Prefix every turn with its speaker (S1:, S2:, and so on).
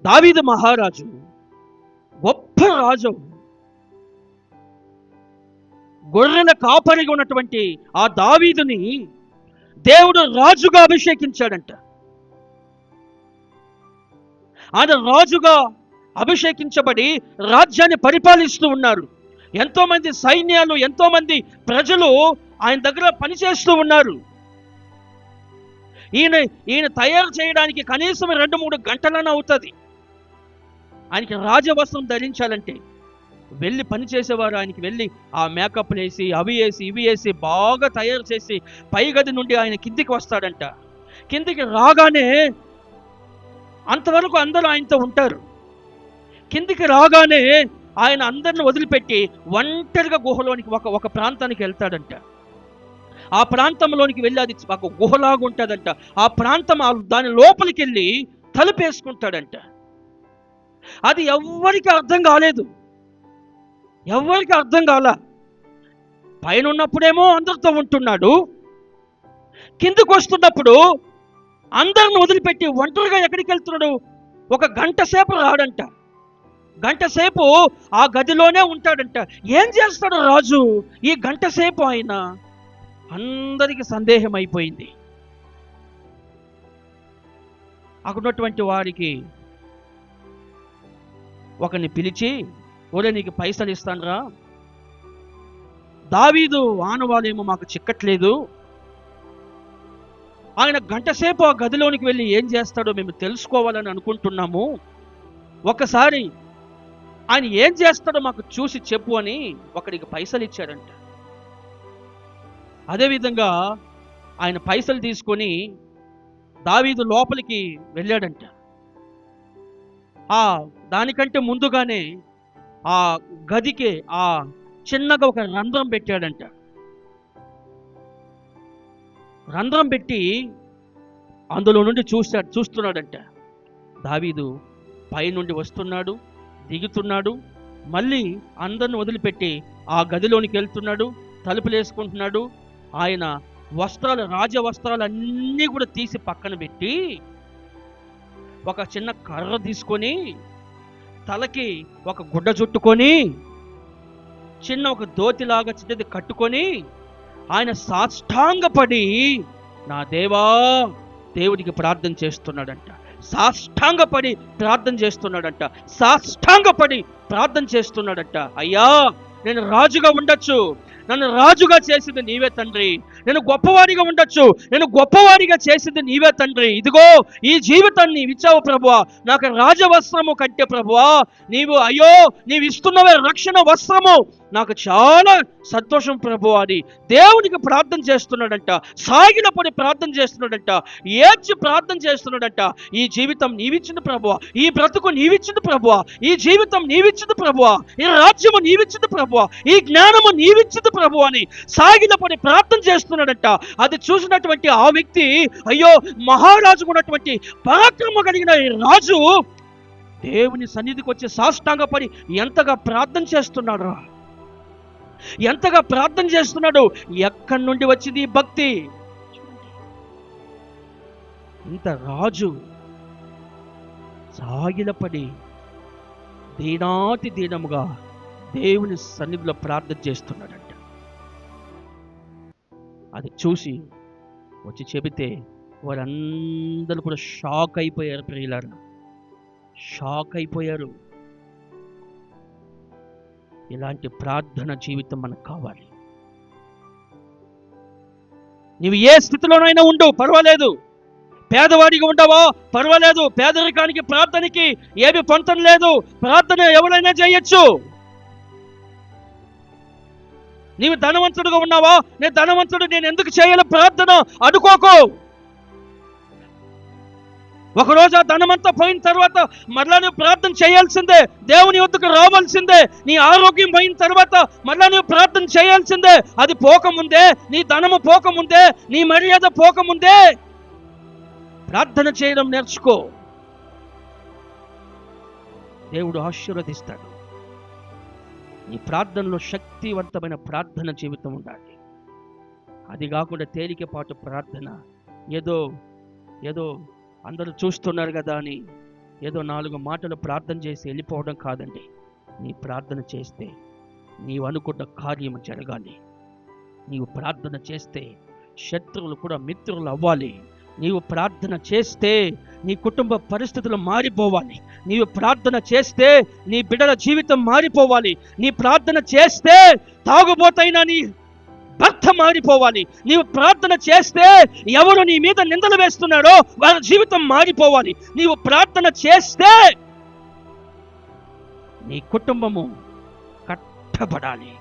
S1: దావీదు మహారాజు గొప్ప రాజు, గొర్రెల కాపరిగా ఉన్నటువంటి ఆ దావీదుని దేవుడు రాజుగా అభిషేకించాడంట. ఆయన రాజుగా అభిషేకించబడి రాజ్యాన్ని పరిపాలిస్తూ ఉన్నారు. ఎంతో మంది సైన్యాలు, ఎంతో మంది ప్రజలు ఆయన దగ్గర పనిచేస్తూ ఉన్నారు. ఈయన తయారు చేయడానికి కనీసం 2-3 గంటలైనా అవుతుంది. ఆయనకి రాజవస్త్రం ధరించాలంటే వెళ్ళి పనిచేసేవారు ఆయనకి వెళ్ళి ఆ మేకప్లు వేసి అవి వేసి ఇవి వేసి బాగా తయారు చేసి పై గది నుండి ఆయన కిందికి వస్తాడంట. కిందికి రాగానే అంతవరకు అందరూ ఆయనతో ఉంటారు. కిందికి రాగానే ఆయన అందరిని వదిలిపెట్టి ఒంటరిగా గుహలోనికి ఒక ప్రాంతానికి వెళ్తాడంట. ఆ ప్రాంతంలోనికి వెళ్ళి అది ఒక గుహలాగా ఉంటుందంట. ఆ ప్రాంతం దాని లోపలికి వెళ్ళి తలుపేసుకుంటాడంట. అది ఎవ్వరికి అర్థం కాలేదు, ఎవరికి అర్థం కాల. పైన ఉన్నప్పుడేమో అందరితో ఉంటున్నాడు, కిందకు వస్తున్నప్పుడు అందరిని వదిలిపెట్టి ఒంటరిగా ఎక్కడికి వెళ్తున్నాడు? 1 గంట సేపు రాడంట. గంట సేపు ఆ గదిలోనే ఉంటాడంట. ఏం చేస్తాడు రాజు ఈ గంట సేపు? ఆయన అందరికి సందేహం అయిపోయింది. అక్కడున్నటువంటి వారికి ఒకరిని పిలిచి, ఒరే నీకు పైసలు ఇస్తానురా, దావీదు ఆనవాలేమో మాకు చిక్కట్లేదు, ఆయన గంట సేపు ఆ గదిలోనికి వెళ్ళి ఏం చేస్తాడో మేము తెలుసుకోవాలని అనుకుంటున్నాము, ఒకసారి ఆయన ఏం చేస్తాడో మాకు చూసి చెప్పు అని ఒకడికి పైసలు ఇచ్చాడంట. అదేవిధంగా ఆయన పైసలు తీసుకొని దావీదు లోపలికి వెళ్ళాడంట. దానికంటే ముందుగానే ఆ గదికి చిన్నగా ఒక రంధ్రం పెట్టాడంట. రంధ్రం పెట్టి అందులో నుండి చూస్తున్నాడంట. దావీదు పైనుండి వస్తున్నాడు, దిగుతున్నాడు, మళ్ళీ అందరిని వదిలిపెట్టి ఆ గదిలోనికి వెళ్తున్నాడు, తలుపులు వేసుకుంటున్నాడు. ఆయన వస్త్రాలు, రాజవస్త్రాలు అన్నీ కూడా తీసి పక్కన పెట్టి ఒక చిన్న కర్ర తీసుకొని తలకి ఒక గుడ్డ చుట్టుకొని చిన్న ఒక దోతిలాగా చిన్నది కట్టుకొని ఆయన సాష్టాంగపడి నా దేవా దేవుడికి ప్రార్థన చేస్తున్నాడంట. సాష్టాంగపడి ప్రార్థన చేస్తున్నాడంట. సాష్టాంగపడి ప్రార్థన చేస్తున్నాడంట. అయ్యా, నేను రాజుగా ఉండొచ్చు, నన్ను రాజుగా చేసింది నీవే తండ్రి. నేను గొప్పవాడిగా ఉండొచ్చు, నేను గొప్పవాడిగా చేసింది నీవే తండ్రి. ఇదిగో ఈ జీవితాన్ని నీవు ఇచ్చావు ప్రభువా, నాకు రాజవస్త్రము కంటే ప్రభువా నీవు ఇస్తున్నవే రక్షణ వస్త్రము, నాకు చాలా సంతోషం ప్రభు అని దేవునికి ప్రార్థన చేస్తున్నాడంట. సాగిలపడి ప్రార్థన చేస్తున్నాడంట. ఏడ్చి ప్రార్థన చేస్తున్నాడంట. ఈ జీవితం నీవిచ్చింది ప్రభువా, ఈ బ్రతుకు నీవిచ్చింది ప్రభువా, ఈ జీవితం నీవిచ్చింది ప్రభువా, ఈ రాజ్యము నీవిచ్చింది ప్రభువా, ఈ జ్ఞానము నీవిచ్చింది ప్రభు అని సాగిలపడి ప్రార్థన చేస్తున్నాడంట. అది చూసినటువంటి ఆ వ్యక్తి, అయ్యో మహారాజు ఉన్నటువంటి పరాక్రమ కలిగిన ఈ రాజు దేవుని సన్నిధికి వచ్చి సాష్టాంగపడి ఎంతగా ప్రార్థన చేస్తున్నాడు, ఎంతగా ప్రార్థన చేస్తున్నాడు. ఎక్కడి నుండి వచ్చింది ఈ భక్తి? ఇంత రాజు సాగిలపడి దీనాతి దీనముగా దేవుని సన్నిధిలో ప్రార్థన చేస్తున్నాడంట. అది చూసి వచ్చి చెబితే వారందరూ కూడా షాక్ అయిపోయారు. ప్రియులారా, షాక్ అయిపోయారు. ఇలాంటి ప్రార్థన జీవితం మనకు కావాలి. నీవు ఏ స్థితిలోనైనా ఉండు, పర్వాలేదు. పేదవాడిగా ఉండవా, పర్వాలేదు. పేదరికానికి ప్రార్థనకి ఏమి పొంతం లేదు. ప్రార్థన ఎవరైనా చేయొచ్చు. నీవు ధనవంతుడుగా ఉన్నావా, నేను ధనవంతుడు, నేను ఎందుకు చేయాలి ప్రార్థన అనుకోకు. ఒకరోజు ఆ ధనమంతా పోయిన తర్వాత మరలా నువ్వు ప్రార్థన చేయాల్సిందే. దేవుని వద్దకు రావాల్సిందే. నీ ఆరోగ్యం పోయిన తర్వాత మరలా నువ్వు ప్రార్థన చేయాల్సిందే. అది పోకముందే, నీ ధనము పోకముందే, నీ మర్యాద పోకముందే ప్రార్థన చేయడం నేర్చుకో. దేవుడు ఆశీర్వదిస్తాడు. నీ ప్రార్థనలో శక్తివంతమైన ప్రార్థన జీవితం ఉండాలి. అది కాకుండా తేలికపాటు ప్రార్థన, ఏదో అందరూ చూస్తున్నారు కదా అని ఏదో 4 మాటలు ప్రార్థన చేసి వెళ్ళిపోవడం కాదండి. నీ ప్రార్థన చేస్తే నీవు అనుకున్న కార్యం జరగాలి. నీవు ప్రార్థన చేస్తే శత్రువులు కూడా మిత్రులు అవ్వాలి. నీవు ప్రార్థన చేస్తే నీ కుటుంబ పరిస్థితులు మారిపోవాలి. నీవు ప్రార్థన చేస్తే నీ బిడ్డల జీవితం మారిపోవాలి. నీ ప్రార్థన చేస్తే తాగుబోతైనా నీ భర్త మారిపోవాలి. నీవు ప్రార్థన చేస్తే ఎవరు నీ మీద నిందలు వేస్తున్నారో వాళ్ళ జీవితం మారిపోవాలి. నీవు ప్రార్థన చేస్తే నీ కుటుంబము కట్టబడాలి.